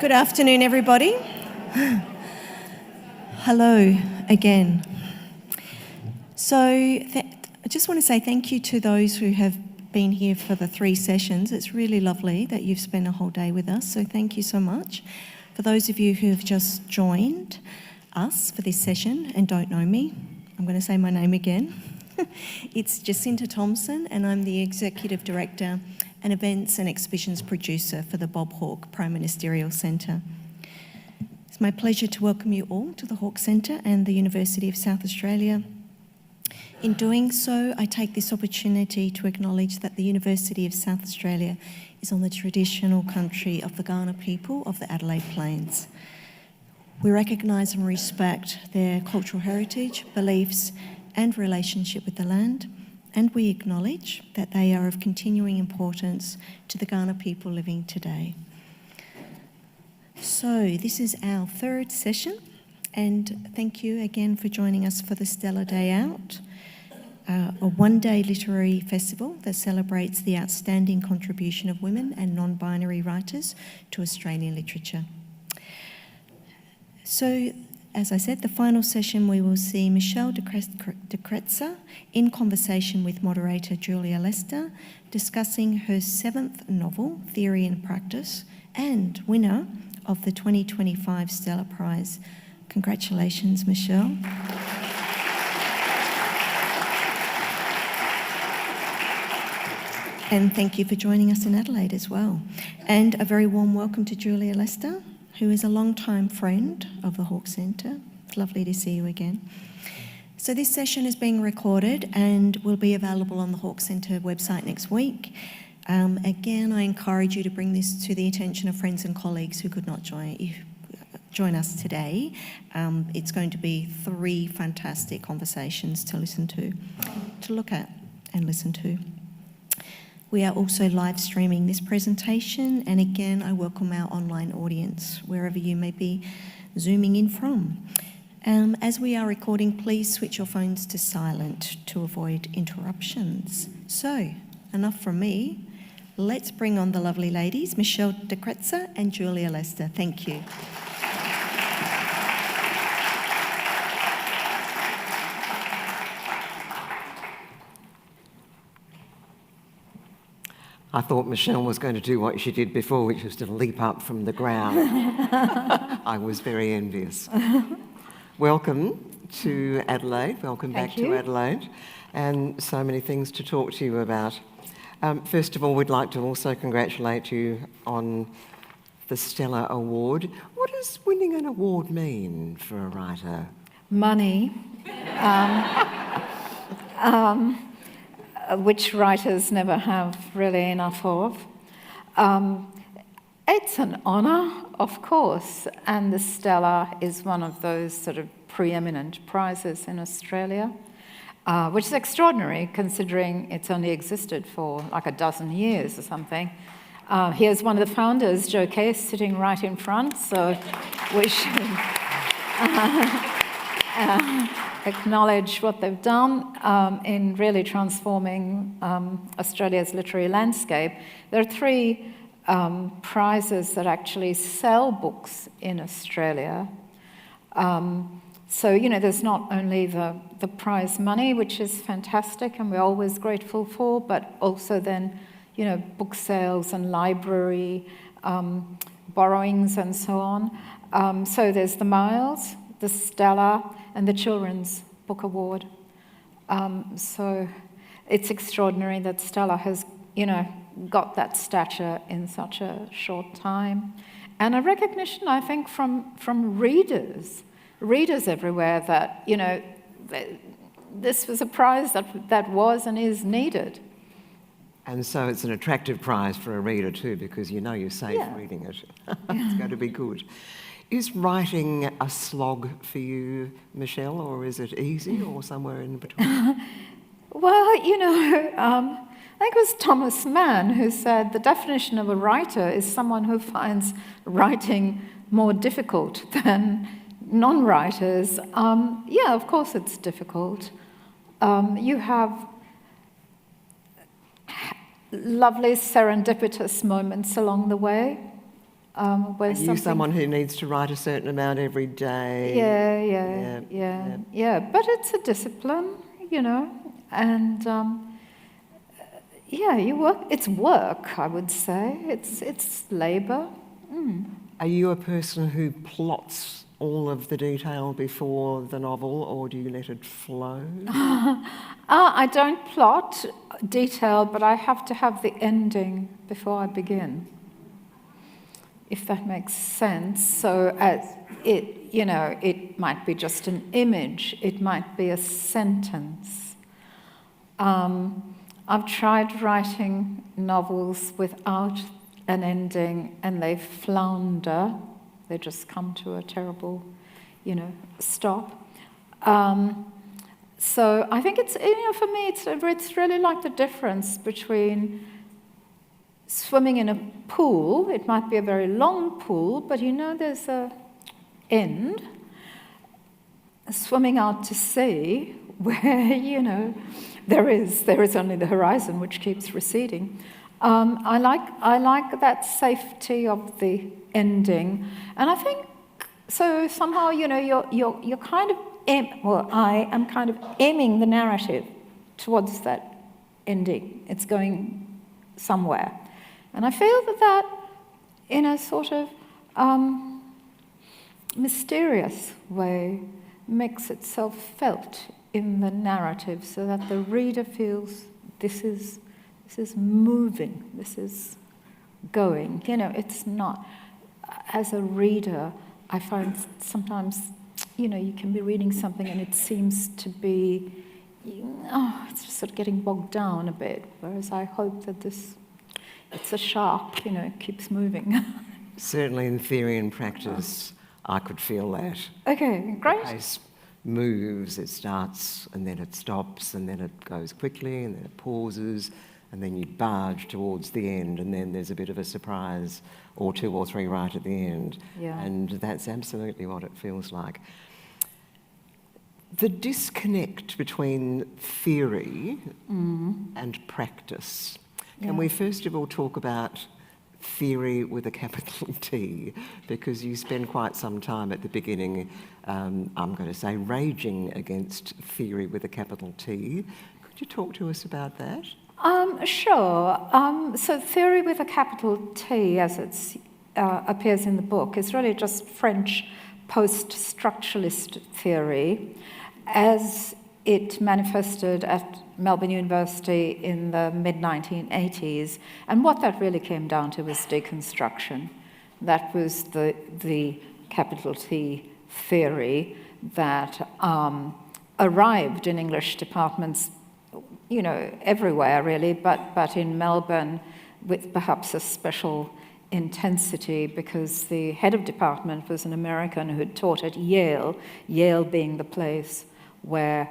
Good afternoon, everybody. Hello again. So I just want to say thank you to those who have been here for the 3 sessions. It's really lovely that you've spent a whole day with us, so thank you so much. For those of you who have just joined us for this session and don't know me, I'm going to say my name again. It's Jacinta Thompson, and I'm the Executive Director and Events and Exhibitions Producer for the Bob Hawke Prime Ministerial Centre. It's my pleasure to welcome you all to the Hawke Centre and the University of South Australia. In doing so, I take this opportunity to acknowledge that the University of South Australia is on the traditional country of the Kaurna people of the Adelaide Plains. We recognise and respect their cultural heritage, beliefs and relationship with the land, and we acknowledge that they are of continuing importance to the Kaurna people living today. So this is our 3rd session, and thank you again for joining us for the Stella Day Out, a one-day literary festival that celebrates the outstanding contribution of women and non-binary writers to Australian literature. So, as I said, the final session we will see Michelle de Kretser in conversation with moderator Julia Lester, discussing her 7th novel, Theory and Practice, and winner of the 2025 Stella Prize. Congratulations, Michelle. And thank you for joining us in Adelaide as well. And a very warm welcome to Julia Lester, who is a long-time friend of the Hawke Centre. It's lovely to see you again. So this session is being recorded and will be available on the Hawke Centre website next week. Again, I encourage you to bring this to the attention of friends and colleagues who could not join us today. It's going to be 3 fantastic conversations to listen to look at and listen to. We are also live streaming this presentation, and again, I welcome our online audience, wherever you may be zooming in from. As we are recording, please switch your phones to silent to avoid interruptions. So, enough from me. Let's bring on the lovely ladies, Michelle de Kretser and Julia Lester. Thank you. I thought Michelle was going to do what she did before, which was to leap up from the ground. I was very envious. Welcome to Adelaide. Welcome back to Adelaide. And so many things to talk to you about. First of all, we'd like to also congratulate you on the Stella Award. What does winning an award mean for a writer? Money. Which writers never have really enough of. It's an honour, of course, and the Stella is one of those sort of preeminent prizes in Australia, which is extraordinary considering it's only existed for like a dozen years or something. Here's one of the founders, Joe Case, sitting right in front, so we should acknowledge what they've done in really transforming Australia's literary landscape. There are 3 prizes that actually sell books in Australia. So, there's not only the prize money, which is fantastic and we're always grateful for, but also then, book sales and library borrowings and so on. So there's the Miles, the Stella, and the Children's Book Award. So it's extraordinary that Stella has, got that stature in such a short time. And a recognition, I think, from readers everywhere that, this was a prize that was and is needed. And so it's an attractive prize for a reader too, because you're safe reading it. It's going to be good. Is writing a slog for you, Michelle, or is it easy or somewhere in between? Well, I think it was Thomas Mann who said the definition of a writer is someone who finds writing more difficult than non-writers. Of course it's difficult. You have lovely serendipitous moments along the way. where Are you someone who needs to write a certain amount every day? Yeah. But it's a discipline, you know, and you work. It's work, I would say. It's labour. Are you a person who plots all of the detail before the novel, or do you let it flow? I don't plot detail, but I have to have the ending before I begin, if that makes sense. So as it might be just an image, it might be a sentence. I've tried writing novels without an ending, and they flounder. They just come to a terrible, stop. So I think it's, for me, it's really like the difference between swimming in a pool. It might be a very long pool, but there's a end. Swimming out to sea, where there is only the horizon which keeps receding. I like that safety of the ending, and I think so. Somehow, you're kind of I am kind of aiming the narrative towards that ending. It's going somewhere, and I feel that in a sort of mysterious way makes itself felt in the narrative, so that the reader feels this is moving, this is going. It's not. As a reader, I find sometimes, you can be reading something and it seems to be, it's just sort of getting bogged down a bit. Whereas I hope that it's a shark, it keeps moving. Certainly in theory and practice, I could feel that. Okay, great. The pace moves, it starts and then it stops and then it goes quickly and then it pauses and then you barge towards the end and then there's a bit of a surprise or two or three right at the end. Yeah. And that's absolutely what it feels like. The disconnect between theory and practice. Can we first of all talk about theory with a capital T, because you spend quite some time at the beginning, I'm going to say, raging against theory with a capital T. Could you talk to us about that? Sure. So theory with a capital T, as it appears in the book, is really just French post-structuralist theory, as it manifested at Melbourne University in the mid-1980s. And what that really came down to was deconstruction. That was the capital T theory that arrived in English departments, everywhere really, but in Melbourne with perhaps a special intensity, because the head of department was an American who had taught at Yale, Yale being the place where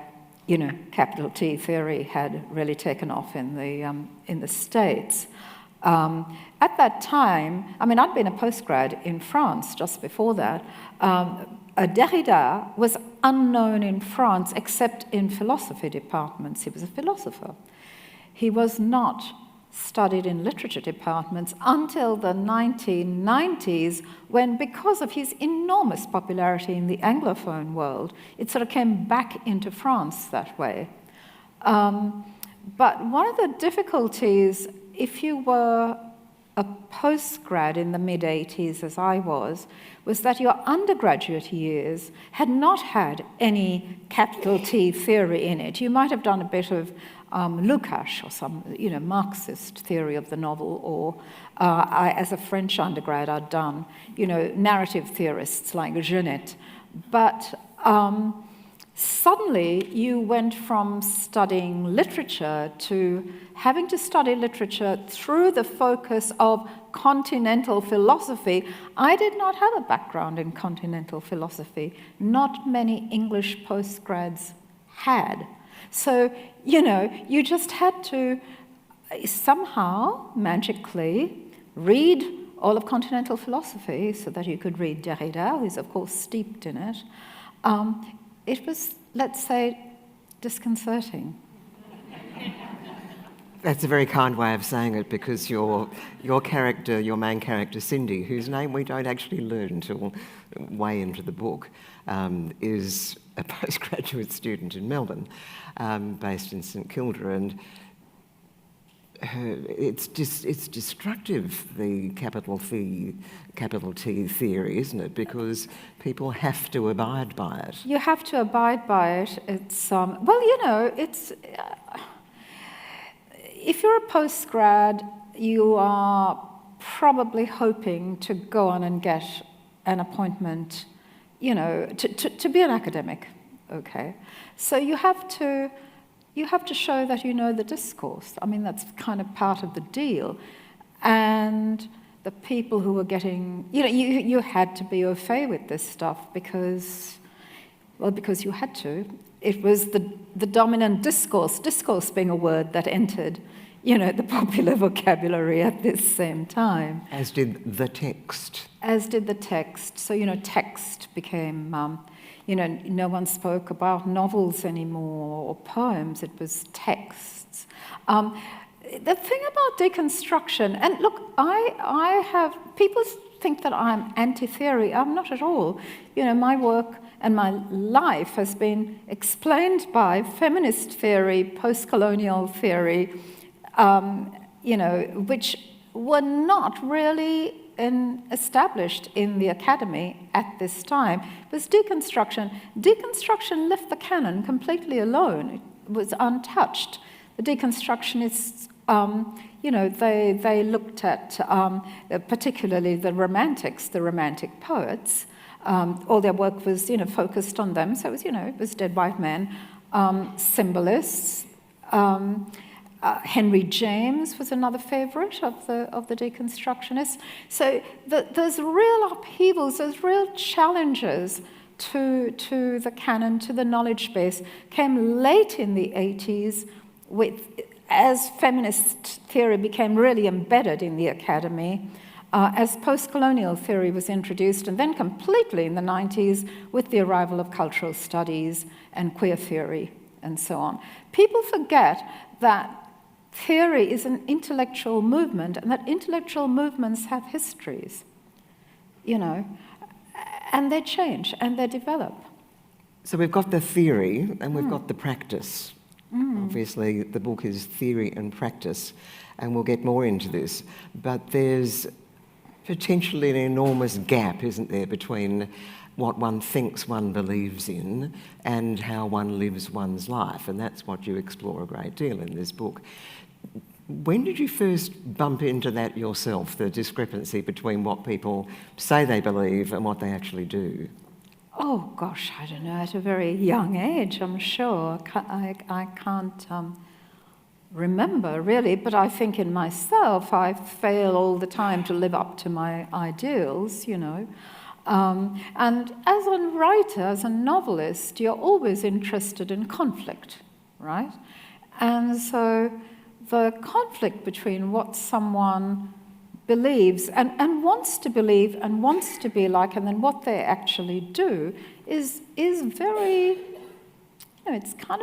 capital T theory had really taken off in the States. At that time, I'd been a postgrad in France just before that. Derrida was unknown in France except in philosophy departments. He was a philosopher. He was not studied in literature departments until the 1990s, when, because of his enormous popularity in the Anglophone world, it sort of came back into France that way. But one of the difficulties, if you were a postgrad in the mid-80s, as I was that your undergraduate years had not had any capital T theory in it. You might have done a bit of Lukács or some, Marxist theory of the novel, or I, as a French undergrad, I'd done, narrative theorists like Genet. But suddenly you went from studying literature to having to study literature through the focus of continental philosophy. I did not have a background in continental philosophy. Not many English postgrads had. So, you just had to somehow, magically, read all of continental philosophy so that you could read Derrida, who's of course steeped in it. It was, let's say, disconcerting. That's a very kind way of saying it, because your character, your main character, Cindy, whose name we don't actually learn until way into the book, is a postgraduate student in Melbourne, based in St Kilda, and it's destructive, the capital T theory, isn't it? Because people have to abide by it. You have to abide by it. It's well, you know, it's if you're a postgrad, you are probably hoping to go on and get an appointment, you know, to be an academic. Okay, so you have to show that you know the discourse. I mean, that's kind of part of the deal. And the people who were getting, you know, you had to be au fait with this stuff because you had to. It was the dominant discourse being a word that entered, you know, the popular vocabulary at this same time. As did the text. As did the text. So, you know, text became, you know, no one spoke about novels anymore or poems. It was texts. The thing about deconstruction, and look, I have, people think that I'm anti-theory. I'm not at all. You know, my work and my life has been explained by feminist theory, post-colonial theory, you know, which were not really established in the academy at this time. It was deconstruction. Deconstruction left the canon completely alone. It was untouched. The deconstructionists, you know, they looked at particularly the romantics, the romantic poets. All their work was, you know, focused on them. So it was, you know, it was dead white men, symbolists. Henry James was another favourite of the deconstructionists. So there's real upheavals, there's real challenges to the canon, to the knowledge base, came late in the 80s as feminist theory became really embedded in the academy, as post-colonial theory was introduced, and then completely in the 90s with the arrival of cultural studies and queer theory and so on. People forget that theory is an intellectual movement, and that intellectual movements have histories, you know, and they change and they develop. So we've got the theory and we've got the practice. Obviously, the book is theory and practice, and we'll get more into this. But there's potentially an enormous gap, isn't there, between what one thinks one believes in and how one lives one's life, and that's what you explore a great deal in this book. When did you first bump into that yourself, the discrepancy between what people say they believe and what they actually do? Oh, gosh, I don't know, at a very young age, I'm sure. I can't remember, really, but I think in myself I fail all the time to live up to my ideals, you know. And as a writer, as a novelist, you're always interested in conflict, right? And so the conflict between what someone believes and wants to believe and wants to be like, and then what they actually do is very, you know,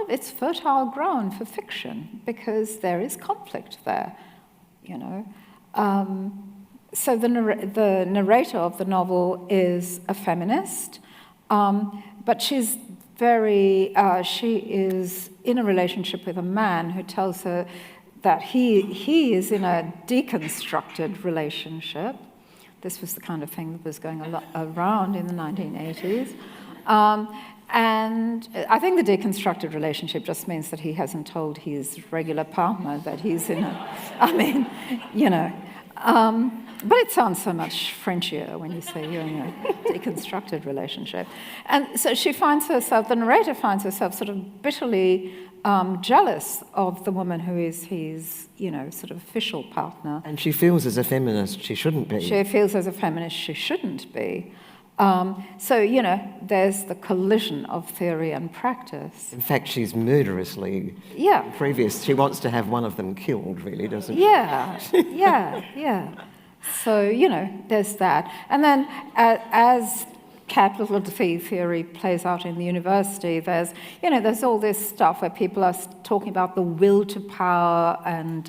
it's fertile ground for fiction because there is conflict there, you know. So the narrator of the novel is a feminist, but she's she is in a relationship with a man who tells her that he is in a deconstructed relationship. This was the kind of thing that was going around in the 1980s. And I think the deconstructed relationship just means that he hasn't told his regular partner that he's in a, I mean, you know. But it sounds so much Frenchier when you say you're in a deconstructed relationship. And so she finds herself, the narrator finds herself sort of bitterly jealous of the woman who is his, you know, sort of official partner. And she feels as a feminist she shouldn't be. She feels as a feminist she shouldn't be. So, you know, there's the collision of theory and practice. In fact, she's murderously previous. She wants to have one of them killed, really, doesn't she? Yeah. So, you know, there's that. And then as capital T theory plays out in the university. There's all this stuff where people are talking about the will to power and,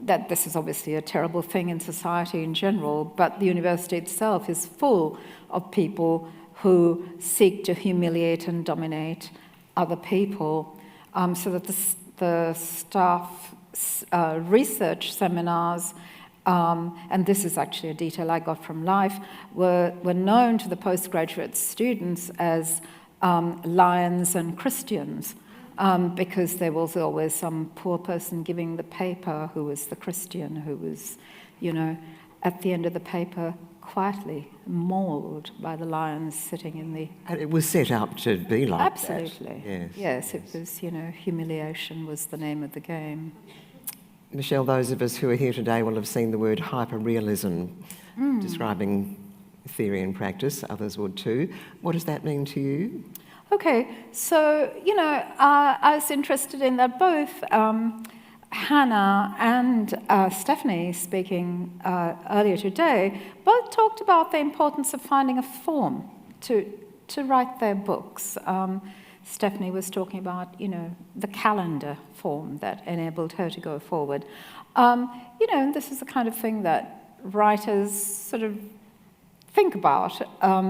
that this is obviously a terrible thing in society in general, but the university itself is full of people who seek to humiliate and dominate other people, so that the staff research seminars, and this is actually a detail I got from life, were known to the postgraduate students as lions and Christians, because there was always some poor person giving the paper who was the Christian, who was, at the end of the paper quietly mauled by the lions sitting in the... And it was set up to be like Absolutely. that. Yes, it was, humiliation was the name of the game. Michelle, those of us who are here today will have seen the word hyperrealism describing theory and practice. Others would too. What does that mean to you? Okay, so, I was interested in that both Hannah and Stephanie, speaking earlier today, both talked about the importance of finding a form to write their books. Stephanie was talking about, the calendar form that enabled her to go forward. And this is the kind of thing that writers sort of think about.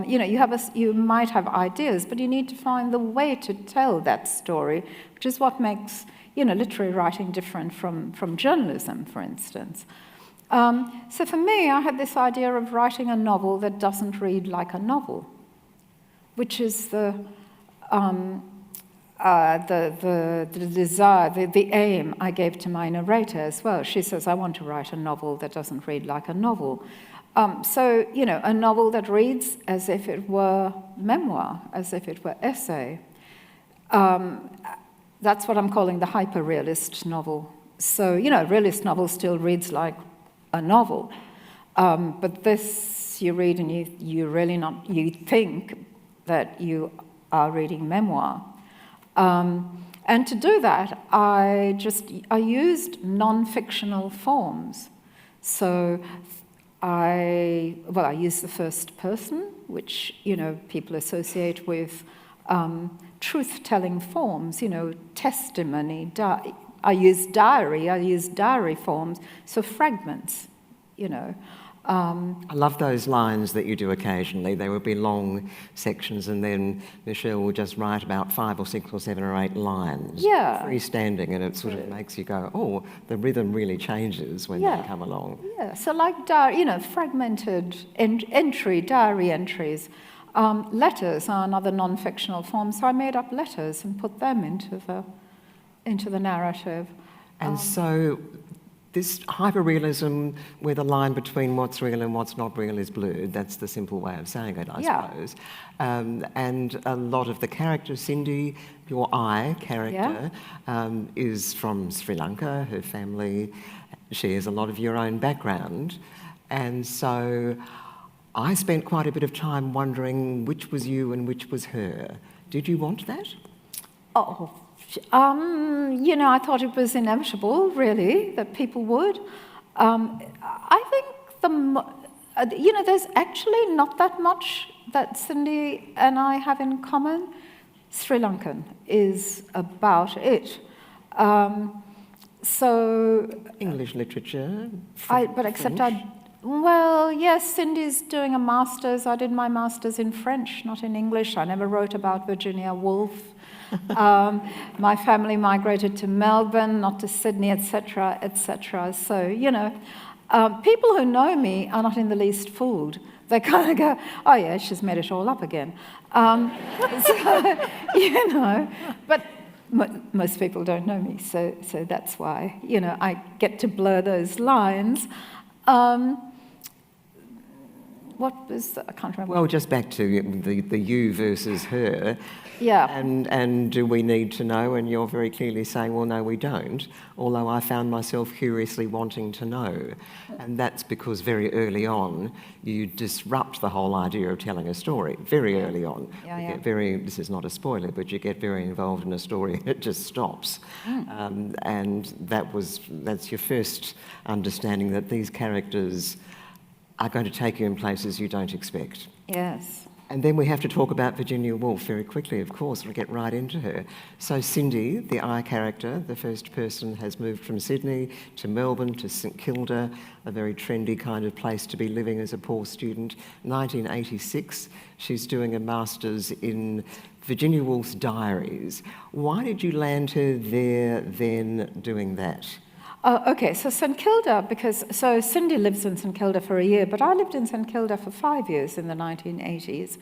You might have ideas, but you need to find the way to tell that story, which is what makes literary writing different from journalism, for instance. So for me, I had this idea of writing a novel that doesn't read like a novel, which is the desire, the aim I gave to my narrator as well. She says, I want to write a novel that doesn't read like a novel. So, a novel that reads as if it were memoir, as if it were essay. That's what I'm calling the hyper-realist novel. So, a realist novel still reads like a novel. But this you read and you think that you are reading memoir. And to do that, I used non-fictional forms. So I used the first person, which, people associate with truth-telling forms, testimony. I use diary forms, so fragments, I love those lines that you do occasionally. They would be long sections, and then Michelle will just write about 5 or 6 or 7 or 8 lines, freestanding, and it sort of makes you go, oh, the rhythm really changes when they come along. Yeah, so like fragmented diary entries. Letters are another non-fictional form, so I made up letters and put them into the narrative. And so this hyperrealism, where the line between what's real and what's not real is blurred, that's the simple way of saying it, I suppose. And a lot of the characters, Cindy, your I character, is from Sri Lanka. Her family shares a lot of your own background. And so I spent quite a bit of time wondering which was you and which was her. Did you want that? Oh, I thought it was inevitable, really, that people would. I think there's actually not that much that Cindy and I have in common. Sri Lankan is about it. So English literature. Yes, Cindy's doing a master's. I did my master's in French, not in English. I never wrote about Virginia Woolf. My family migrated to Melbourne, not to Sydney, etc., etc. So, people who know me are not in the least fooled. They kind of go, oh yeah, she's made it all up again. But most people don't know me, so that's why, I get to blur those lines. What was I can't remember. Well, just back to the you versus her. Yeah. And do we need to know? And you're very clearly saying, well, no, we don't. Although I found myself curiously wanting to know. And that's because very early on, you disrupt the whole idea of telling a story. Very early on. This is not a spoiler, but you get very involved in a story, it just stops. And that's your first understanding that these characters are going to take you in places you don't expect. Yes. And then we have to talk about Virginia Woolf very quickly, of course. We'll get right into her. So Cindy, the I character, the first person, has moved from Sydney to Melbourne to St Kilda, a very trendy kind of place to be living as a poor student. 1986, she's doing a master's in Virginia Woolf's diaries. Why did you land her there then doing that? Okay, so St Kilda, so Cindy lives in St Kilda for a year, but I lived in St Kilda for 5 years in the 1980s.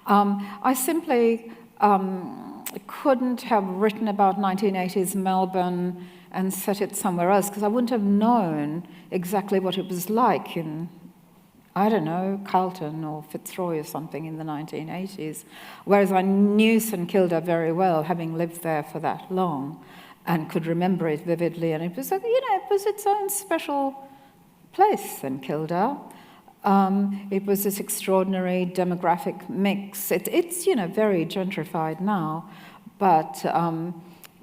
I simply couldn't have written about 1980s Melbourne and set it somewhere else, because I wouldn't have known exactly what it was like in, I don't know, Carlton or Fitzroy or something in the 1980s, whereas I knew St Kilda very well, having lived there for that long, and could remember it vividly, and it was, it was its own special place, St Kilda. It was this extraordinary demographic mix. It's very gentrified now, but... and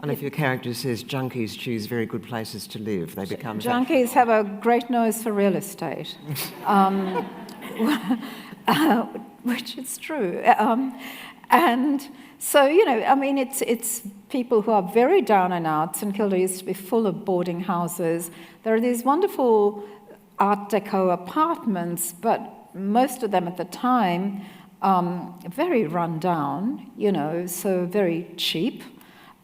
if your character says junkies choose very good places to live, they become... Junkies have a great nose for real estate, which is true. And so, it's people who are very down and out. St Kilda used to be full of boarding houses. There are these wonderful Art Deco apartments, but most of them at the time, very run down, so very cheap.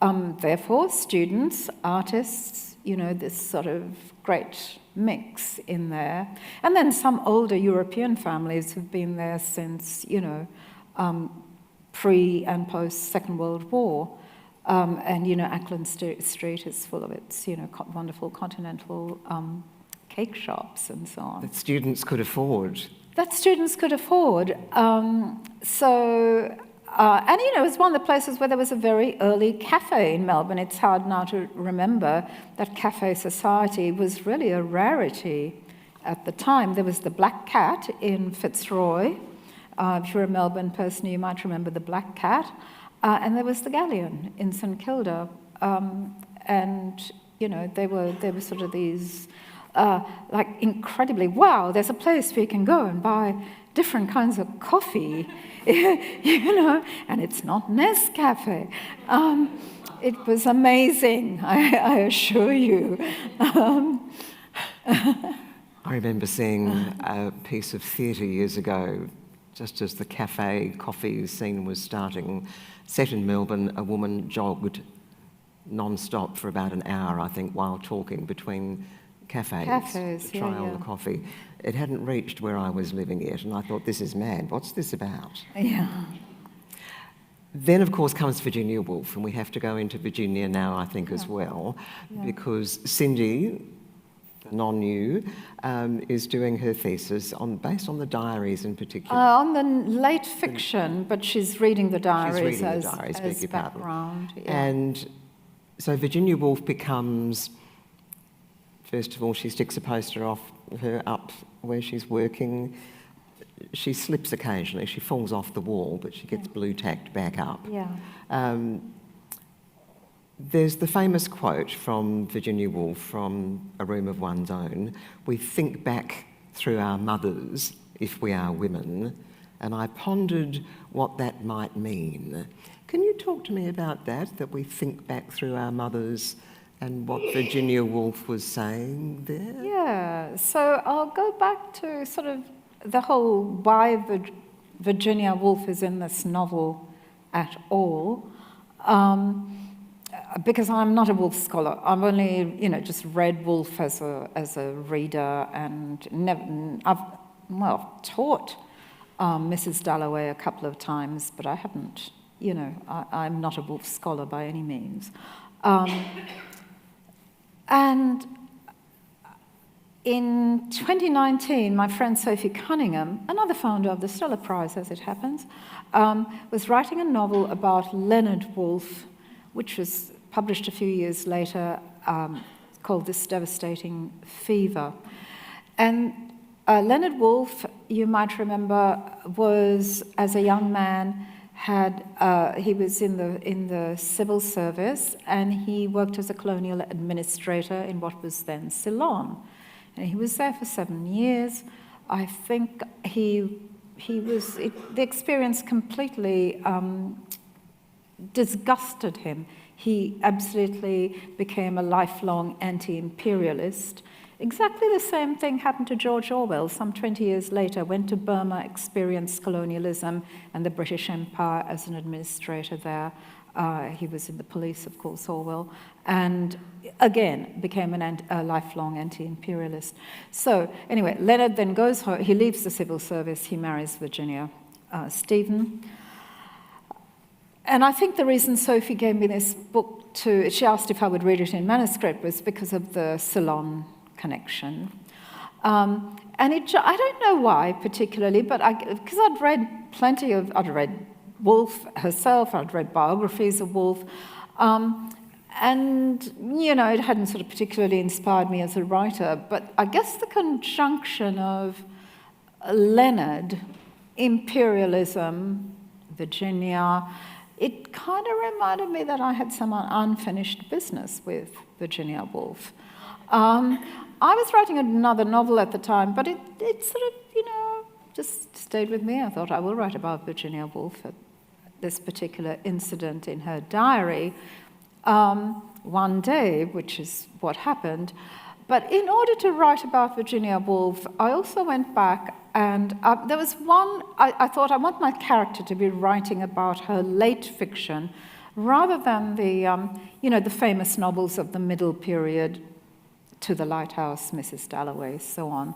Therefore, students, artists, this sort of great mix in there. And then some older European families who've been there since, pre and post Second World War. And, Ackland Street is full of its, wonderful continental cake shops and so on. That students could afford. And, it was one of the places where there was a very early cafe in Melbourne. It's hard now to remember that cafe society was really a rarity at the time. There was the Black Cat in Fitzroy. If you're a Melbourne person, you might remember the Black Cat. And there was the Galleon in St Kilda. And, they were sort of these, incredibly, wow, there's a place where you can go and buy different kinds of coffee, and it's not Nescafe. It was amazing, I assure you. I remember seeing a piece of theatre years ago, just as the cafe coffee scene was starting, set in Melbourne. A woman jogged non-stop for about an hour, I think, while talking between cafes to try all the coffee. It hadn't reached where I was living yet, and I thought, this is mad. What's this about? Yeah. Then, of course, comes Virginia Woolf, and we have to go into Virginia now, I think, as well, because Cindy, the non-you, is doing her thesis based on the diaries in particular. On the late fiction, but she's reading the diaries as background. Yeah. And so Virginia Woolf becomes... First of all, she sticks a poster of her up where she's working. She slips occasionally. She falls off the wall, but she gets blue tacked back up. Yeah. There's the famous quote from Virginia Woolf from A Room of One's Own. We think back through our mothers if we are women, and I pondered what that might mean. Can you talk to me about that we think back through our mothers and what Virginia Woolf was saying there? Yeah, so I'll go back to sort of the whole why Virginia Woolf is in this novel at all, because I'm not a Woolf scholar. I've only, just read Woolf as a reader, and I've taught Mrs. Dalloway a couple of times, but I haven't, I'm not a Woolf scholar by any means. And in 2019, my friend Sophie Cunningham, another founder of the Stella Prize, as it happens, was writing a novel about Leonard Woolf, which was published a few years later, called This Devastating Fever. And Leonard Woolf, you might remember, was, as a young man, he was in the civil service, and he worked as a colonial administrator in what was then Ceylon. And he was there for 7 years. I think he the experience completely disgusted him. He absolutely became a lifelong anti-imperialist. Exactly the same thing happened to George Orwell some 20 years later, went to Burma, experienced colonialism and the British Empire as an administrator there. He was in the police, of course, Orwell, and again became a lifelong anti-imperialist. So anyway, Leonard then goes home, he leaves the civil service, he marries Virginia Stephen. And I think the reason Sophie gave me this book she asked if I would read it in manuscript, was because of the Ceylon connection. And I don't know why particularly, but because I'd read Woolf herself, I'd read biographies of Woolf, and, it hadn't sort of particularly inspired me as a writer, but I guess the conjunction of Leonard, imperialism, Virginia, it kind of reminded me that I had some unfinished business with Virginia Woolf. I was writing another novel at the time, but it sort of, just stayed with me. I thought I will write about Virginia Woolf at this particular incident in her diary one day, which is what happened. But in order to write about Virginia Woolf, I also went back and there was one, I thought I want my character to be writing about her late fiction rather than the famous novels of the middle period, To the Lighthouse, Mrs. Dalloway, so on.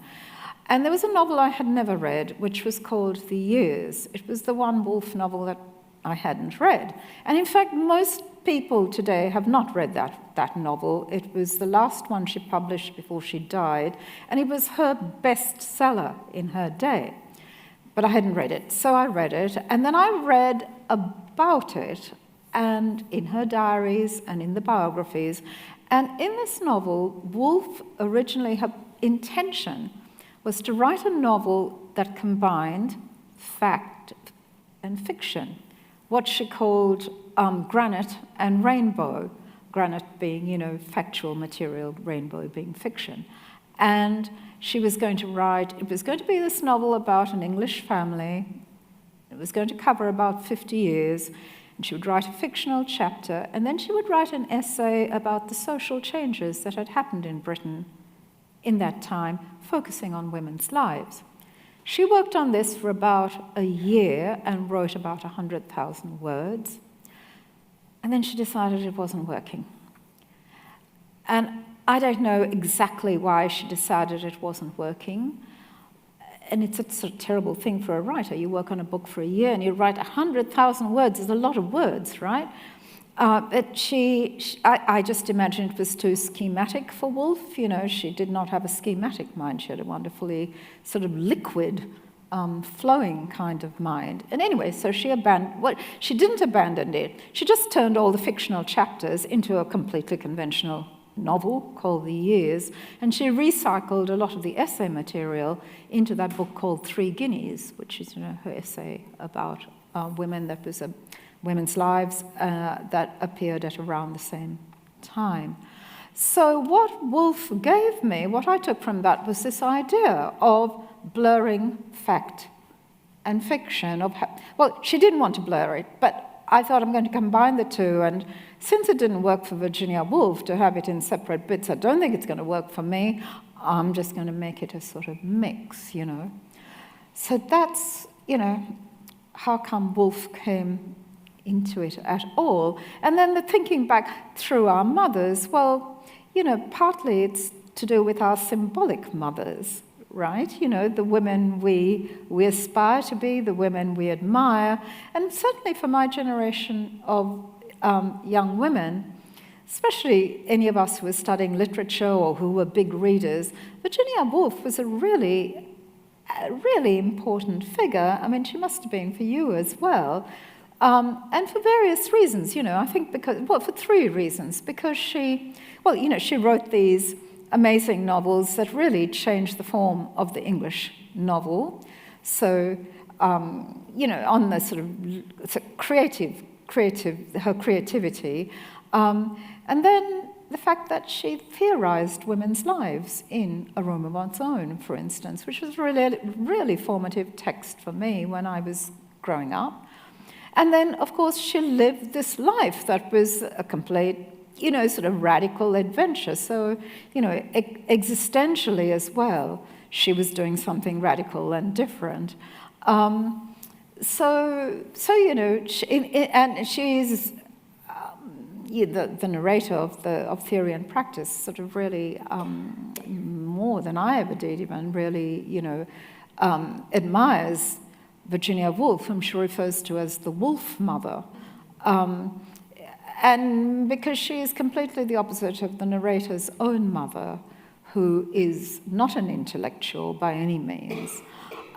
And there was a novel I had never read, which was called The Years. It was the one Woolf novel that I hadn't read. And in fact, most people today have not read that novel. It was the last one she published before she died, and it was her bestseller in her day. But I hadn't read it, so I read it, and then I read about it, and in her diaries and in the biographies. And in this novel, Woolf originally, her intention was to write a novel that combined fact and fiction, what she called granite and rainbow, granite being, factual material, rainbow being fiction. And she was going to write, it was going to be this novel about an English family. It was going to cover about 50 years. And she would write a fictional chapter, and then she would write an essay about the social changes that had happened in Britain in that time, focusing on women's lives. She worked on this for about a year and wrote about 100,000 words. And then she decided it wasn't working. And I don't know exactly why she decided it wasn't working. And it's a sort of terrible thing for a writer. You work on a book for a year and you write 100,000 words. It's a lot of words, right? But I just imagined it was too schematic for Woolf. She did not have a schematic mind. She had a wonderfully sort of liquid, flowing kind of mind. And anyway, so she didn't abandon it. She just turned all the fictional chapters into a completely conventional novel called The Years, and she recycled a lot of the essay material into that book called 3 Guineas, which is her essay about women, that was women's lives that appeared at around the same time. So what Woolf gave me, what I took from that, was this idea of blurring fact and fiction. Well, she didn't want to blur it, but I thought I'm going to combine the two, and since it didn't work for Virginia Woolf to have it in separate bits, I don't think it's going to work for me. I'm just going to make it a sort of mix, So that's, how come Woolf came into it at all. And then the thinking back through our mothers, well, partly it's to do with our symbolic mothers, right? The women we aspire to be, the women we admire. And certainly for my generation of young women, especially any of us who were studying literature or who were big readers, Virginia Woolf was a really important figure. I mean, she must have been for you as well. And for various reasons, I think for 3 reasons. Because she wrote these amazing novels that really changed the form of the English novel. So, on the sort of creative, her creativity. And then the fact that she theorized women's lives in A Room of One's Own, for instance, which was really, really formative text for me when I was growing up. And then, of course, she lived this life that was a complete, sort of radical adventure. So, existentially as well, she was doing something radical and different. And she's the narrator of Theory and Practice, sort of really more than I ever did, even really, admires Virginia Woolf, whom she refers to as the Wolf Mother. And because she is completely the opposite of the narrator's own mother, who is not an intellectual by any means,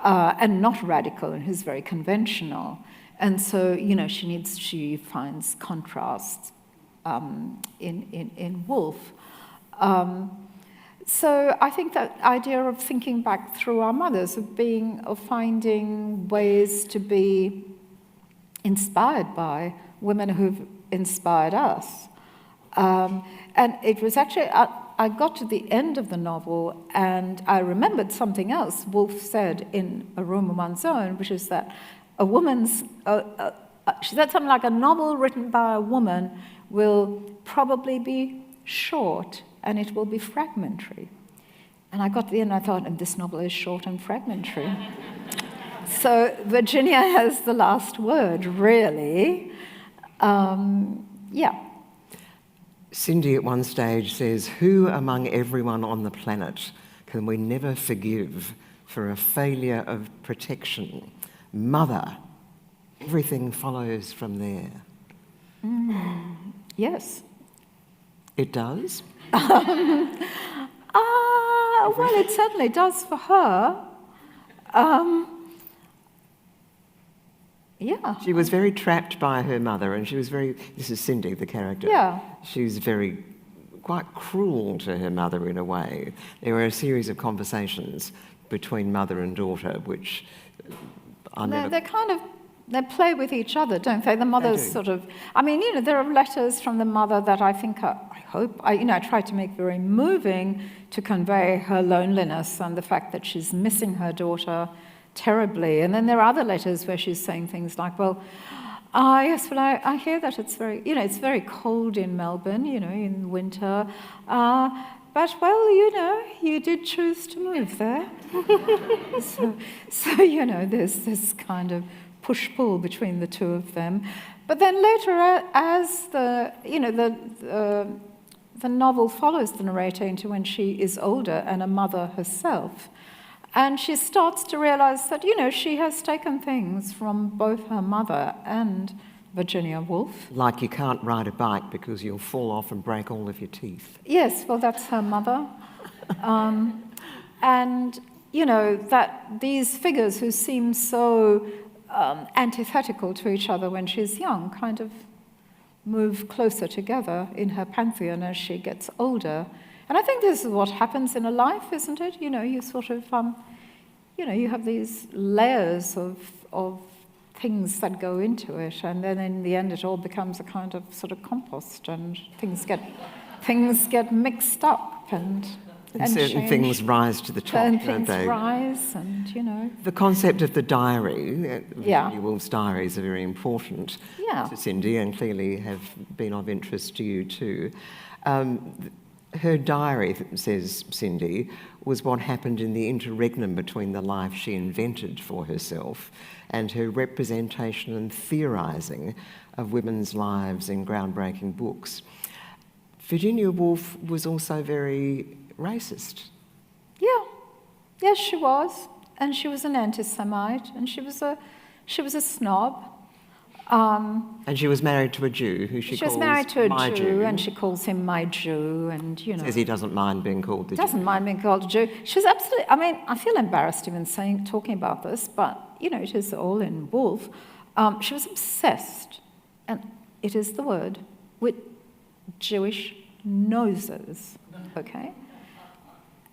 and not radical, and who's very conventional. And so, she finds contrasts in Woolf. So I think that idea of thinking back through our mothers, of finding ways to be inspired by women who've inspired us. And it was actually, I got to the end of the novel and I remembered something else Woolf said in A Room of One's Own, which is that she said something like, a novel written by a woman will probably be short and it will be fragmentary. And I got to the end and I thought, and this novel is short and fragmentary. So Virginia has the last word, really. Cindy at one stage says, who among everyone on the planet can we never forgive for a failure of protection? Mother. Everything follows from there. Yes. It does? Well, it certainly does for her. Yeah. She was very trapped by her mother, and she was this is Cindy, the character. Yeah. She was quite cruel to her mother in a way. There were a series of conversations between mother and daughter, which they play with each other, don't they? The mother's sort of, there are letters from the mother that I think I tried to make very moving to convey her loneliness and the fact that she's missing her daughter terribly. And then there are other letters where she's saying things like, well, yes, well, I hear that it's very cold in Melbourne, in winter. But, well, you did choose to move there. so, there's this kind of push-pull between the two of them. But then later, as the novel follows the narrator into when she is older and a mother herself, and she starts to realize that, she has taken things from both her mother and Virginia Woolf. Like you can't ride a bike because you'll fall off and break all of your teeth. Yes, well, that's her mother. And, that these figures who seem so antithetical to each other when she's young kind of move closer together in her pantheon as she gets older. And I think this is what happens in a life, isn't it? You sort of, you have these layers of things that go into it, and then in the end it all becomes a kind of sort of compost, and things get mixed up and certain change. Things rise to the top, and don't things they? rise, and The concept of the diary, Yeah. Virginia Woolf's diaries are very important Yeah. to Cindy, and clearly have been of interest to you too. Her diary, says Cindy, was what happened in the interregnum between the life she invented for herself and her representation and theorising of women's lives in groundbreaking books. Virginia Woolf was also very racist. Yeah. Yes, she was. And she was an anti-Semite, and she was a snob. And she was married to a Jew who she calls my Jew, and she calls him my Jew, and says he doesn't mind being called the Jew. Doesn't mind being called a Jew. She's absolutely. I feel embarrassed even talking about this, but it is all in Woolf. She was obsessed, and it is the word, with Jewish noses. Okay.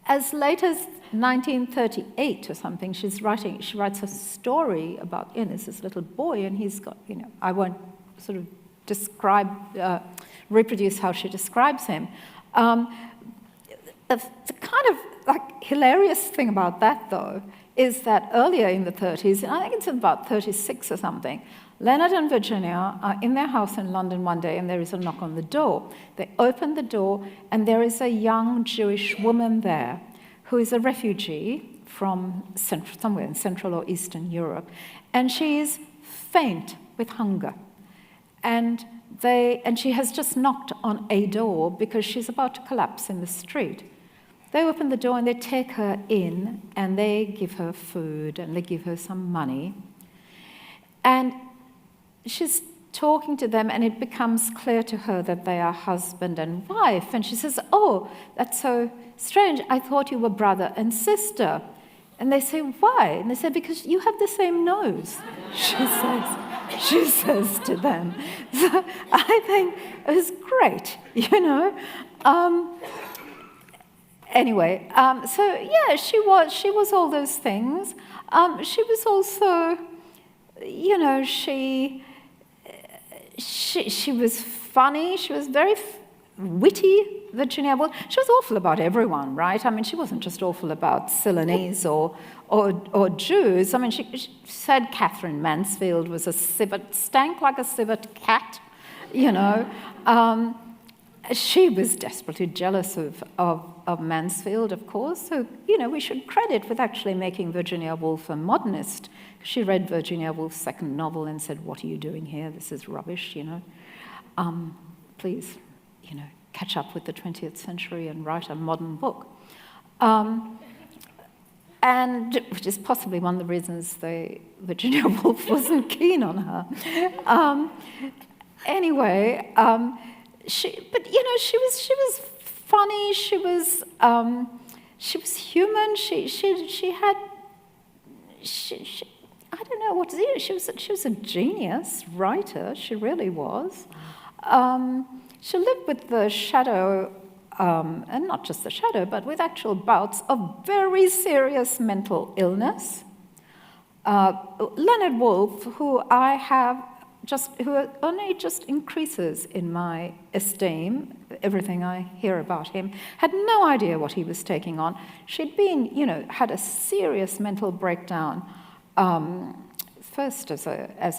As late as 1938 or something, she writes a story about, there's this little boy, and he's got, I won't sort of reproduce how she describes him, The kind of like hilarious thing about that, though, is that earlier in the 30s, I think it's about 36 or something, Leonard and Virginia are in their house in London one day, and there is a knock on the door. They open the door, and there is a young Jewish woman there who is a refugee from somewhere in Central or Eastern Europe, and she is faint with hunger. And she has just knocked on a door because she's about to collapse in the street. They open the door and they take her in, and they give her food and they give her some money. And she's talking to them, and it becomes clear to her that they are husband and wife. And she says, "Oh, that's so strange. I thought you were brother and sister." And they say, "Why?" And they say, "Because you have the same nose," she says to them. So I think it was great, you know. Anyway, so yeah, she was all those things. She was also, you know, she was funny. She was very witty, Virginia Woolf. She was awful about everyone, right? I mean, she wasn't just awful about Ceylonese or Jews. I mean, she said Catherine Mansfield was a civet, stank like a civet cat, you know. She was desperately jealous of Mansfield, of course. So, you know, we should credit with actually making Virginia Woolf a modernist. She read Virginia Woolf's second novel and said, "What are you doing here? This is rubbish, you know. Please, you know, catch up with the 20th century and write a modern book." And which is possibly one of the reasons Virginia Woolf wasn't keen on her. Anyway, but you know, she was funny. She was human. She had I don't know what to do. She was a genius writer. She really was. She lived with the shadow, and not just the shadow, but with actual bouts of very serious mental illness. Leonard Woolf, who only just increases in my esteem, everything I hear about him, had no idea what he was taking on. She'd been, you know, had a serious mental breakdown, first as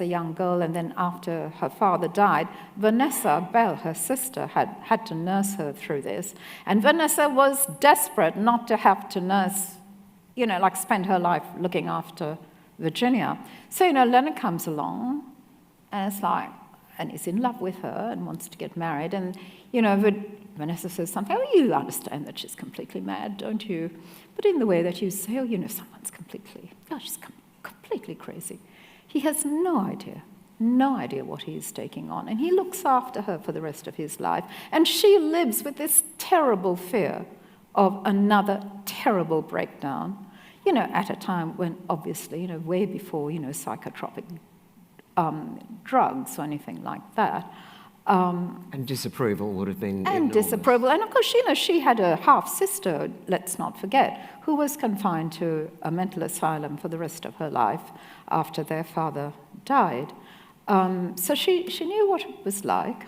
a young girl, and then after her father died. Vanessa Bell, her sister, had to nurse her through this. And Vanessa was desperate not to have to nurse, you know, like spend her life looking after Virginia. So, you know, Leonard comes along, and it's like, and he's in love with her and wants to get married. And, you know, Vanessa says something, "Oh, you understand that she's completely mad, don't you?" But in the way that you say, "Oh, you know, she's completely crazy." He has no idea what he is taking on. And he looks after her for the rest of his life. And she lives with this terrible fear of another terrible breakdown, you know, at a time when obviously, you know, way before, you know, psychotropic drugs or anything like that. And disapproval would have been enormous. Disapproval. And of course, you know, she had a half-sister, let's not forget, who was confined to a mental asylum for the rest of her life after their father died. So she knew what it was like.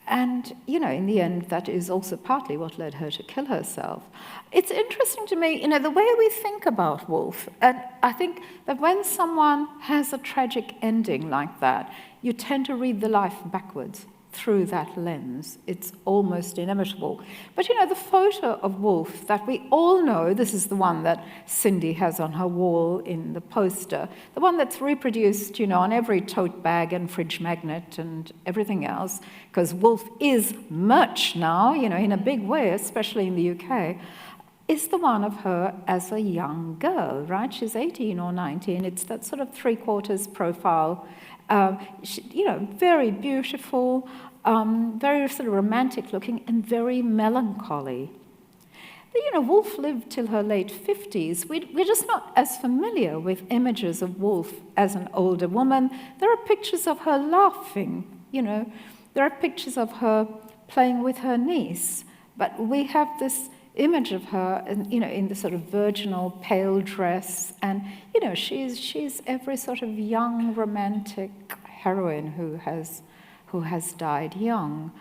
And, you know, in the end, that is also partly what led her to kill herself. It's interesting to me, you know, the way we think about Woolf, and I think that when someone has a tragic ending like that, you tend to read the life backwards through that lens. It's almost inevitable. But, you know, the photo of Woolf that we all know, this is the one that Cindy has on her wall in the poster, the one that's reproduced, you know, on every tote bag and fridge magnet and everything else, because Woolf is merch now, you know, in a big way, especially in the UK, is the one of her as a young girl, right? She's 18 or 19. It's that sort of three-quarters profile. You know, very beautiful, very sort of romantic looking, and very melancholy. But, you know, Woolf lived till her late 50s. We're just not as familiar with images of Woolf as an older woman. There are pictures of her laughing, you know. There are pictures of her playing with her niece. But we have this image of her, you know, in the sort of virginal pale dress, and you know, she's every sort of young romantic heroine who has died young.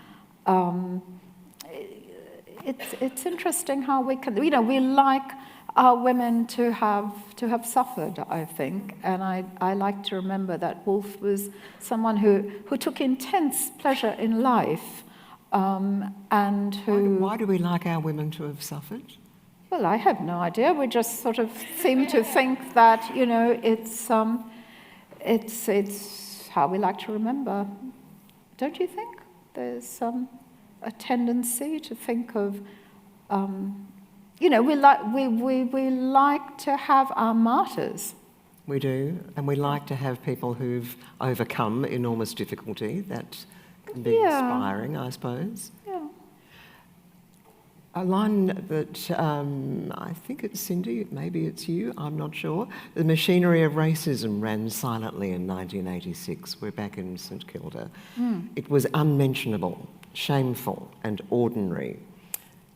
It's interesting how we can, we like our women to have suffered, I think, and I like to remember that Woolf was someone who took intense pleasure in life, and who... Why do we like our women to have suffered? Well, I have no idea. We just sort of seem to think that, it's how we like to remember. Don't you think? There's a tendency to think of, we like to have our martyrs. We do, and we like to have people who've overcome enormous difficulty. That can be inspiring, I suppose. Yeah. A line that I think it's Cindy, maybe it's you, I'm not sure. The machinery of racism ran silently in 1986. We're back in St Kilda. It was unmentionable, shameful and ordinary.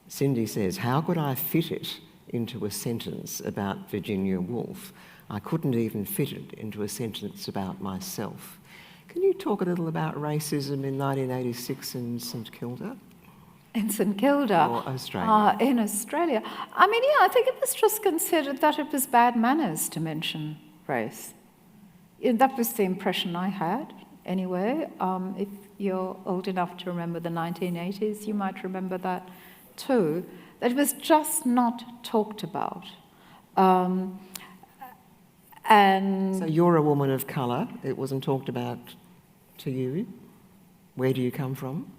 Cindy says, how could I fit it into a sentence about Virginia Woolf? I couldn't even fit it into a sentence about myself. Can you talk a little about racism in 1986 in St Kilda? In St Kilda. Or Australia. In Australia. I mean, I think it was just considered that it was bad manners to mention race. That was the impression I had, anyway. If you're old enough to remember the 1980s, you might remember that too. That it was just not talked about. And so you're a woman of colour. It wasn't talked about to you. Where do you come from?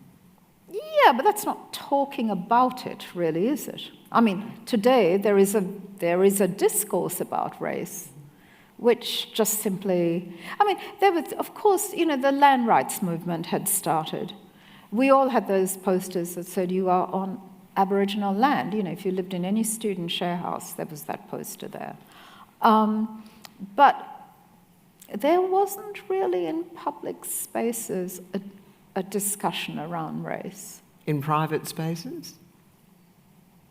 Yeah, but that's not talking about it, really, is it? I mean, today there is a discourse about race, which just simply... I mean, there was, of course, the land rights movement had started. We all had those posters that said, you are on Aboriginal land. If you lived in any student share house, there was that poster there. But there wasn't really in public spaces a discussion around race. In private spaces?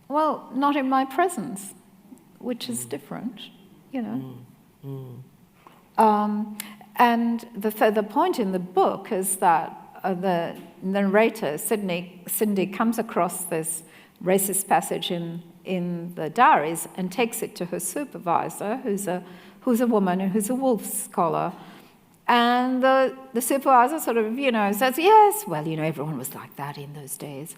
Well, not in my presence, which is different, And the point in the book is that the narrator, Cindy, comes across this racist passage in the diaries and takes it to her supervisor, who's a woman and who's a Woolf scholar. And the supervisor sort of, says, yes, well, everyone was like that in those days.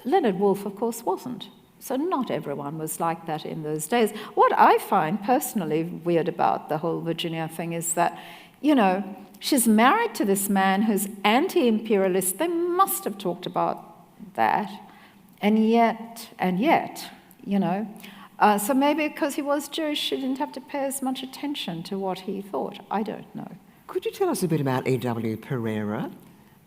Leonard Woolf, of course, wasn't. So not everyone was like that in those days. What I find personally weird about the whole Virginia thing is that, she's married to this man who's anti-imperialist. They must have talked about that. And yet, so maybe because he was Jewish, she didn't have to pay as much attention to what he thought. I don't know. Could you tell us a bit about E.W. Pereira,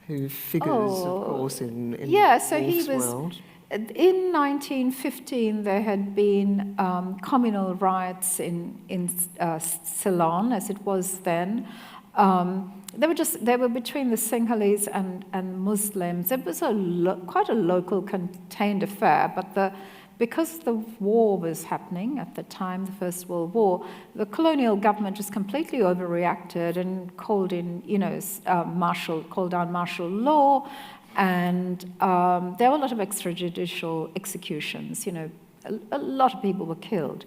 who figures, of course, in Woolf's world? In 1915, there had been communal riots in Ceylon, as it was then. They were between the Sinhalese and Muslims. It was quite a local, contained affair, but because the war was happening at the time, the First World War, the colonial government just completely overreacted and called down martial law, and there were a lot of extrajudicial executions. A lot of people were killed.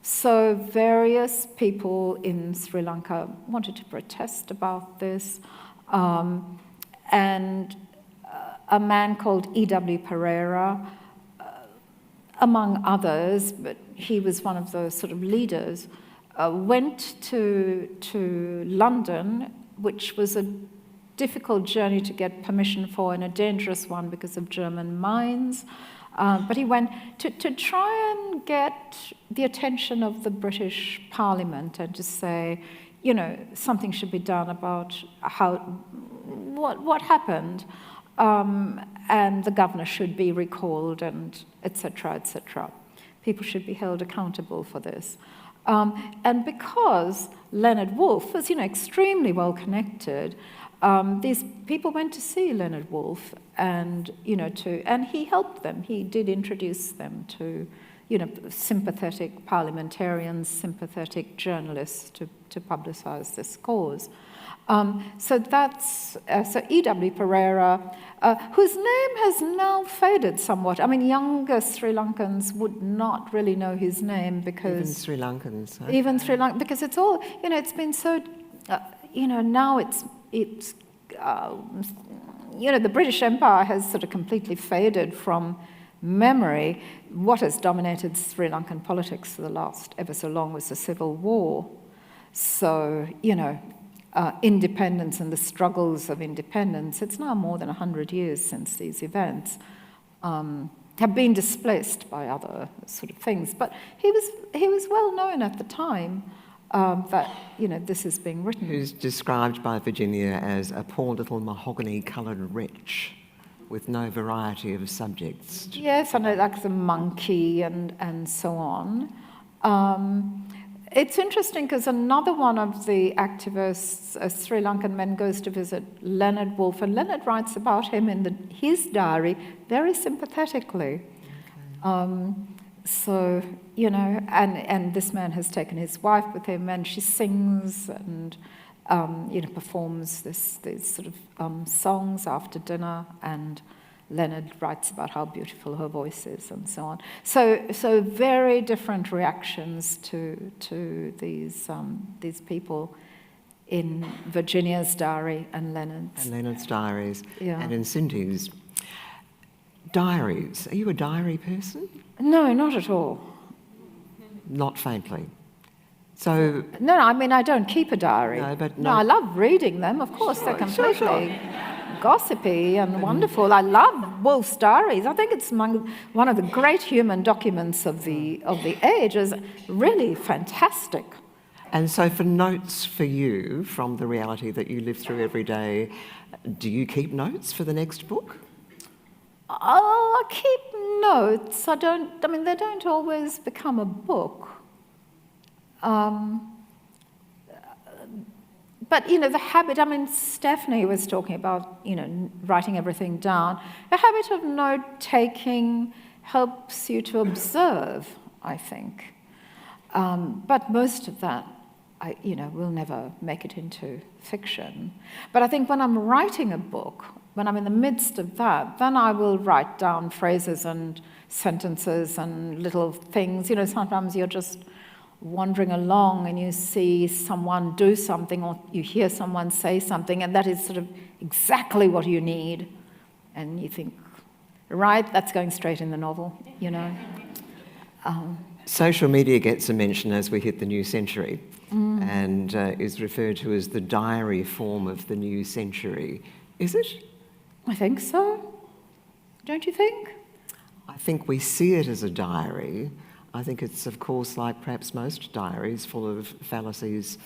So various people in Sri Lanka wanted to protest about this, and a man called E.W. Pereira, among others, but he was one of those sort of leaders, went to London, which was a difficult journey to get permission for and a dangerous one because of German mines. But he went to try and get the attention of the British Parliament and to say, something should be done about what happened, and the governor should be recalled, and etc., etc. People should be held accountable for this. And because Leonard Woolf was, extremely well connected, these people went to see Leonard Woolf, and and he helped them. He did introduce them to sympathetic parliamentarians, sympathetic journalists to publicize this cause. So that's E.W. Pereira, whose name has now faded somewhat. I mean, younger Sri Lankans would not really know his name because... Even Sri Lankans. Huh? Even Sri Lanka, because it's all, it's been so, now it's the British Empire has sort of completely faded from memory. What has dominated Sri Lankan politics for the last ever so long was the Civil War. So, independence and the struggles of independence, it's now more than 100 years since these events, have been displaced by other sort of things. But he was well known at the time that, this is being written. Who's described by Virginia as a poor little mahogany-coloured wretch with no variety of subjects. Yes, and like the monkey and so on. It's interesting because another one of the activists, a Sri Lankan man, goes to visit Leonard Woolf, and Leonard writes about him in his diary very sympathetically. Okay. So, and this man has taken his wife with him, and she sings and, performs these sort of songs after dinner, and Leonard writes about how beautiful her voice is and so on. So very different reactions to these people in Virginia's diary and Leonard's. And Leonard's diaries. Yeah. And in Cindy's diaries. Are you a diary person? No, not at all. Not faintly. So... No, I mean, I don't keep a diary. No, but no, I love reading them, of course. They're completely... Sure. Gossipy and wonderful. I love Woolf's diaries. I think it's one of the great human documents of the age. Is really fantastic. And so for notes for you from the reality that you live through every day, do you keep notes for the next book? I keep notes. They don't always become a book. But, the habit, Stephanie was talking about, writing everything down. The habit of note-taking helps you to observe, I think. But most of that, will never make it into fiction. But I think when I'm writing a book, when I'm in the midst of that, then I will write down phrases and sentences and little things. Sometimes you're just wandering along and you see someone do something or you hear someone say something, and that is sort of exactly what you need. And you think, right, that's going straight in the novel, Social media gets a mention as we hit the new century and is referred to as the diary form of the new century. Is it? I think so. Don't you think? I think we see it as a diary. I think it's, of course, like perhaps most diaries, full of fallacies,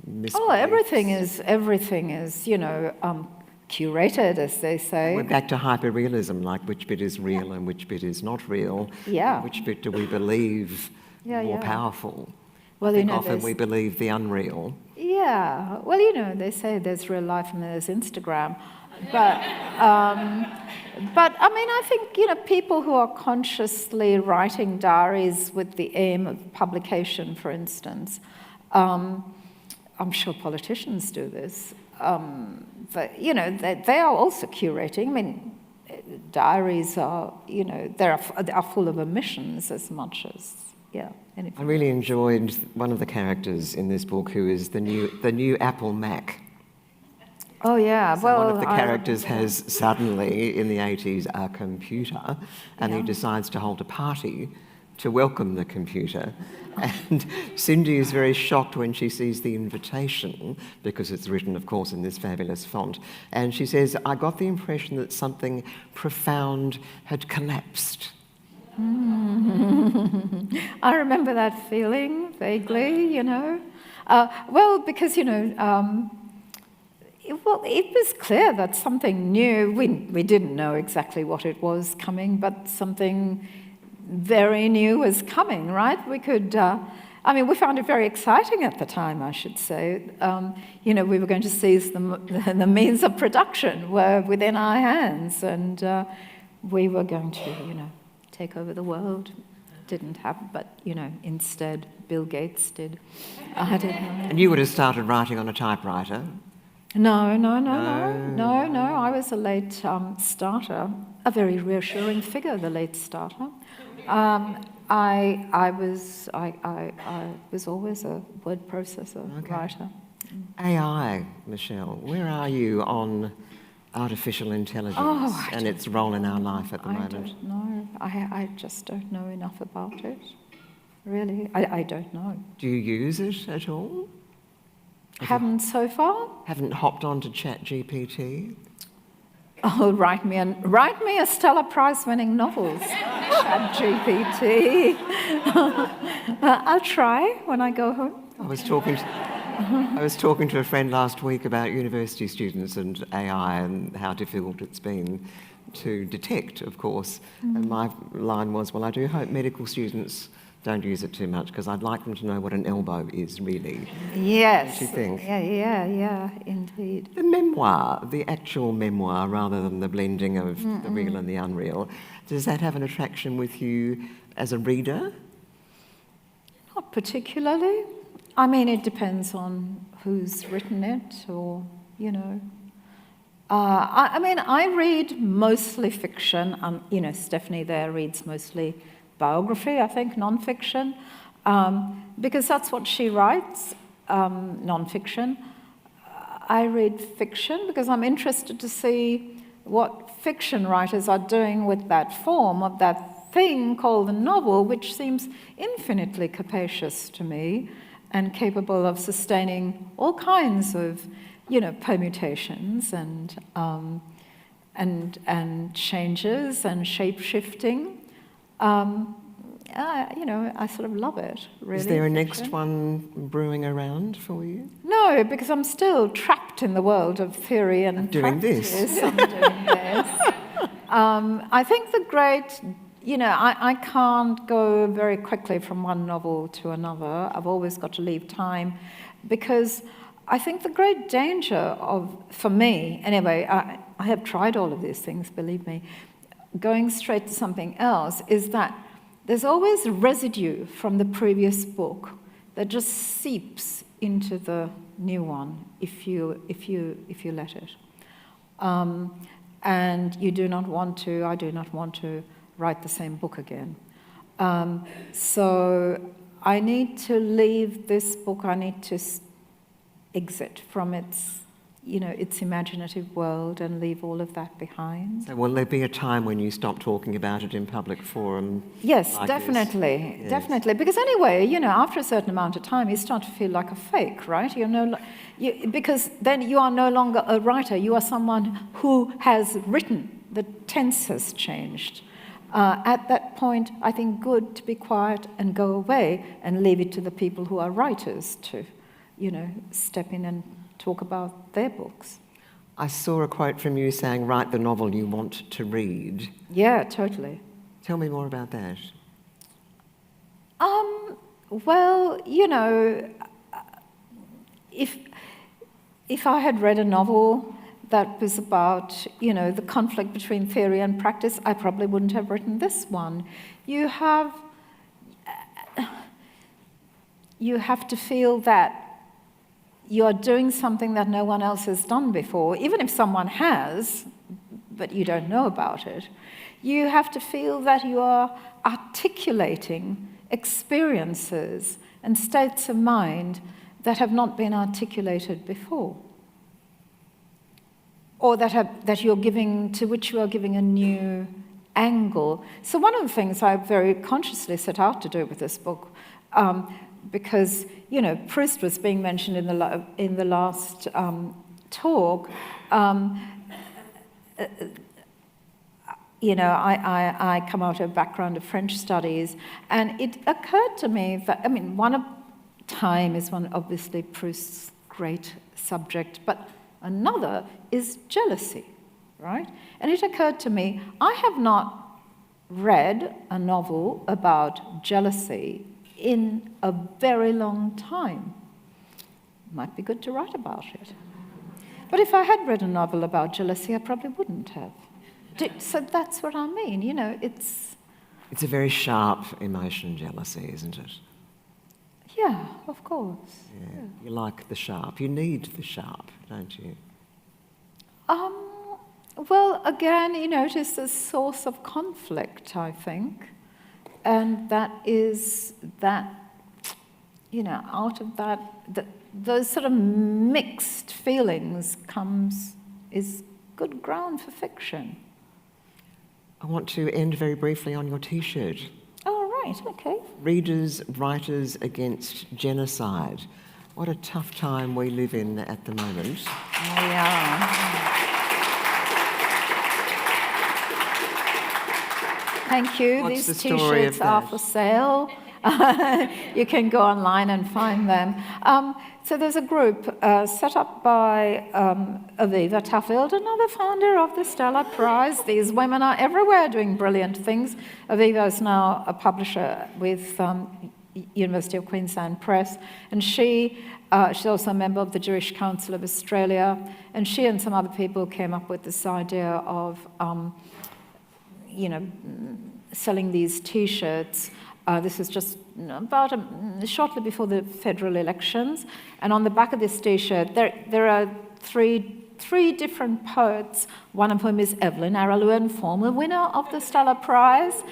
misbeliefs. Oh, everything is, curated, as they say. We're back to hyper-realism, like which bit is real and which bit is not real. Yeah. Which bit do we believe more powerful? Well, I think often we believe the unreal. Yeah. Well, they say there's real life and there's Instagram. But I think, people who are consciously writing diaries with the aim of publication, for instance, I'm sure politicians do this, but, they are also curating. Diaries are, they are full of omissions as much as, anything. I really enjoyed one of the characters in this book who is the new Apple Mac. Oh, yeah. So one of the characters has suddenly, in the 80s, a computer, and he decides to hold a party to welcome the computer. And Cindy is very shocked when she sees the invitation, because it's written, of course, in this fabulous font. And she says, I got the impression that something profound had collapsed. I remember that feeling vaguely, because, well, it was clear that something new, we didn't know exactly what it was coming, but something very new was coming, right? We could, we found it very exciting at the time, I should say. We were going to seize the means of production were within our hands, and we were going to, take over the world. didn't happen, but, instead Bill Gates did. I don't know. And you would have started writing on a typewriter? No. I was a late starter, a very reassuring figure, the late starter. I was always a word processor, writer. AI, Michelle, where are you on artificial intelligence and its role in our life at the moment? I don't know. I just don't know enough about it. Really, I don't know. Do you use it at all? Haven't so far. Haven't hopped onto ChatGPT? Oh, write me a Stella Prize winning novels. ChatGPT. I'll try when I go home. I was talking to a friend last week about university students and AI and how difficult it's been to detect, of course. And my line was, well, I do hope medical students don't use it too much because I'd like them to know what an elbow is, really. Yes. What do you think? Yeah, indeed. The memoir, the actual memoir, rather than the blending of the real and the unreal, does that have an attraction with you as a reader? Not particularly. I mean, it depends on who's written it, or, I read mostly fiction. Stephanie there reads mostly biography, I think, non-fiction, because that's what she writes, non-fiction. I read fiction because I'm interested to see what fiction writers are doing with that form of that thing called the novel, which seems infinitely capacious to me and capable of sustaining all kinds of, permutations and changes and shape-shifting. I sort of love it, really. Is there a next one brewing around for you? No, because I'm still trapped in the world of theory and doing practice. this. I'm doing this. I think the great, I can't go very quickly from one novel to another. I've always got to leave time, because I think the great danger for me, anyway, I have tried all of these things, believe me, going straight to something else, is that there's always residue from the previous book that just seeps into the new one if you let it. And I do not want to write the same book again. So I need to leave this book, I need to exit from its imaginative world and leave all of that behind. So will there be a time when you stop talking about it in public forum? Yes, like definitely, this? Yes. definitely. Because anyway, after a certain amount of time, you start to feel like a fake, right? Because then you are no longer a writer. You are someone who has written. The tense has changed. At that point, I think good to be quiet and go away and leave it to the people who are writers to, step in and talk about their books. I saw a quote from you saying, write the novel you want to read. Yeah, totally. Tell me more about that. Well, if I had read a novel that was about, the conflict between theory and practice, I probably wouldn't have written this one. You have to feel that you're doing something that no one else has done before, even if someone has, but you don't know about it. You have to feel that you are articulating experiences and states of mind that have not been articulated before, or to which you are giving a new angle. So one of the things I very consciously set out to do with this book, because Proust was being mentioned in the last talk. I come out of a background of French studies, and it occurred to me that time is obviously Proust's great subject, but another is jealousy, right? And it occurred to me, I have not read a novel about jealousy in a very long time. Might be good to write about it. But if I had read a novel about jealousy, I probably wouldn't have. So that's what I mean, It's a very sharp emotion, jealousy, isn't it? Yeah, of course. Yeah. You like the sharp. You need the sharp, don't you? Well, again, it is a source of conflict, I think. And that is that, out of that, those sort of mixed feelings is good ground for fiction. I want to end very briefly on your T-shirt. Oh, right, okay. Readers, writers against genocide. What a tough time we live in at the moment. Yeah. Thank you. What's These the story of T-shirts are that? for sale. You can go online and find them. So there's a group set up by Aviva Tuffield, another founder of the Stella Prize. These women are everywhere doing brilliant things. Aviva is now a publisher with University of Queensland Press, and she's also a member of the Jewish Council of Australia, and she and some other people came up with this idea of selling these T-shirts. This was just about shortly before the federal elections, and on the back of this T-shirt, there are three different poets. One of whom is Evelyn Araluen, former winner of the Stella Prize.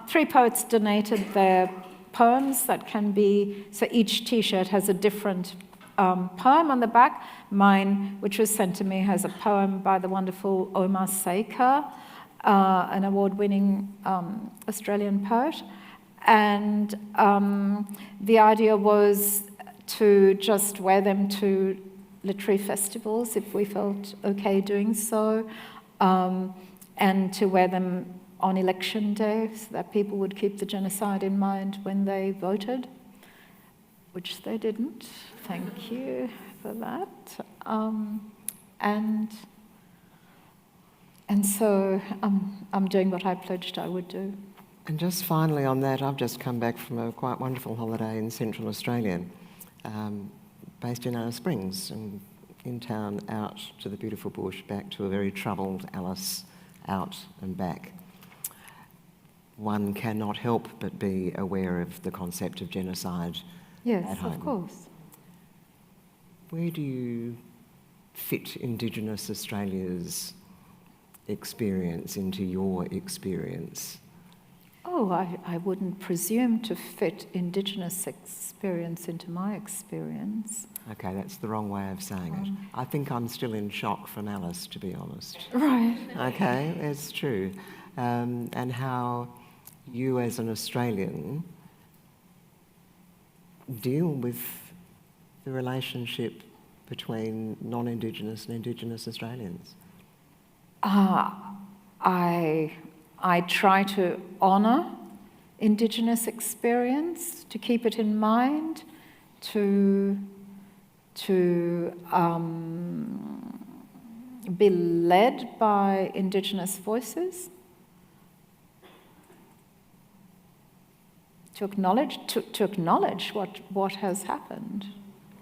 3 poets donated their poems that can be. So each T-shirt has a different poem on the back. Mine, which was sent to me, has a poem by the wonderful Omar Saker, an award-winning Australian poet. And the idea was to just wear them to literary festivals if we felt okay doing so, and to wear them on election day so that people would keep the genocide in mind when they voted, which they didn't. Thank you for that. And so I'm doing what I pledged I would do. And just finally on that, I've just come back from a quite wonderful holiday in Central Australia, based in Alice Springs, and in town, out to the beautiful bush, back to a very troubled Alice, out and back. One cannot help but be aware of the concept of genocide at home. Yes, of course. Where do you fit Indigenous Australia's experience into your experience? Oh, I wouldn't presume to fit Indigenous experience into my experience. Okay, that's the wrong way of saying it. I think I'm still in shock from Alice, to be honest. Right. Okay, it's true. And how you as an Australian deal with the relationship between non-Indigenous and Indigenous Australians? I try to honour Indigenous experience, to keep it in mind, to be led by Indigenous voices, to acknowledge what has happened,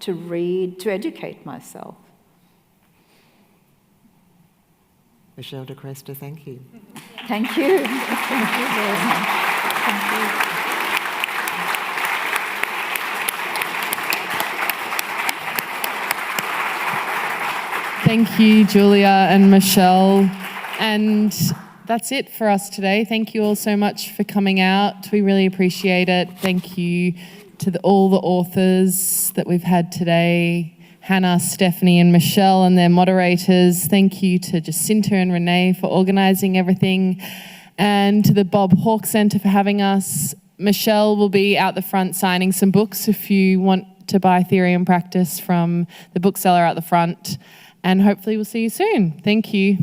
to read, to educate myself. Michelle de Kretser, thank you. Thank you. Thank you very much. Thank you. Thank you, Julia and Michelle. And that's it for us today. Thank you all so much for coming out. We really appreciate it. Thank you to all the authors that we've had today. Hannah, Stephanie and Michelle and their moderators. Thank you to Jacinta and Renee for organising everything, and to the Bob Hawke Centre for having us. Michelle will be out the front signing some books if you want to buy Theory and Practice from the bookseller out the front, and hopefully we'll see you soon. Thank you.